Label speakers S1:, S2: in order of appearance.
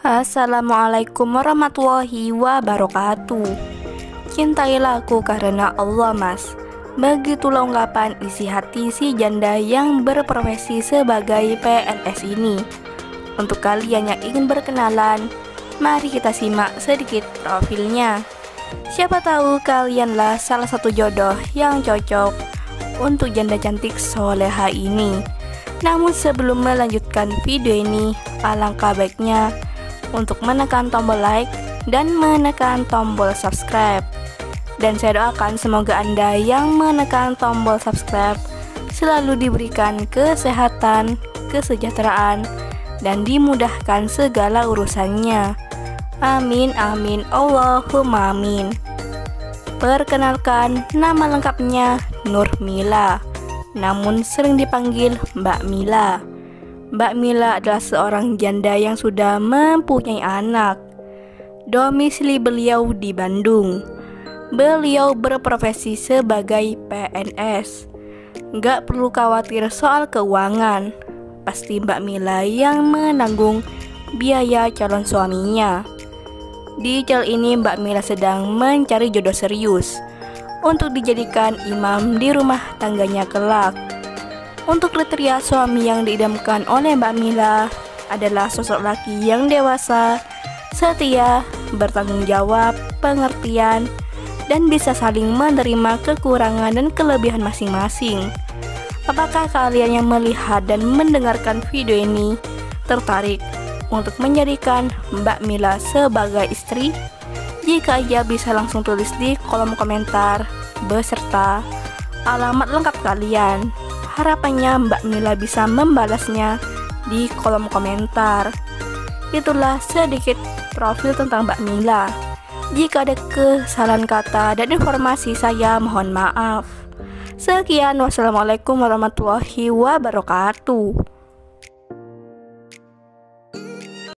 S1: Assalamualaikum warahmatullahi wabarakatuh. Cintailah aku karena Allah, Mas. Begitulah ungkapan isi hati si janda yang berprofesi sebagai PNS ini. Untuk kalian yang ingin berkenalan, mari kita simak sedikit profilnya. Siapa tahu kalianlah salah satu jodoh yang cocok untuk janda cantik soleha ini. Namun sebelum melanjutkan video ini, alangkah baiknya untuk menekan tombol like dan menekan tombol subscribe. Dan saya doakan semoga Anda yang menekan tombol subscribe selalu diberikan kesehatan, kesejahteraan, dan dimudahkan segala urusannya. Amin amin Allahumma amin. Perkenalkan, nama lengkapnya Nurmila, namun sering dipanggil Mbak Mila. Mbak Mila adalah seorang janda yang sudah mempunyai anak. Domisili beliau di Bandung. Beliau berprofesi sebagai PNS. Gak perlu khawatir soal keuangan. Pasti Mbak Mila yang menanggung biaya calon suaminya. Di channel ini Mbak Mila sedang mencari jodoh serius untuk dijadikan imam di rumah tangganya kelak. Untuk kriteria suami yang diidamkan oleh Mbak Mila adalah sosok laki yang dewasa, setia, bertanggung jawab, pengertian, dan bisa saling menerima kekurangan dan kelebihan masing-masing. Apakah kalian yang melihat dan mendengarkan video ini tertarik untuk menjadikan Mbak Mila sebagai istri? Jika iya, bisa langsung tulis di kolom komentar beserta alamat lengkap kalian. Harapannya Mbak Mila bisa membalasnya di kolom komentar. Itulah sedikit profil tentang Mbak Mila. Jika ada kesalahan kata dan informasi, saya mohon maaf. Sekian, wassalamualaikum warahmatullahi wabarakatuh.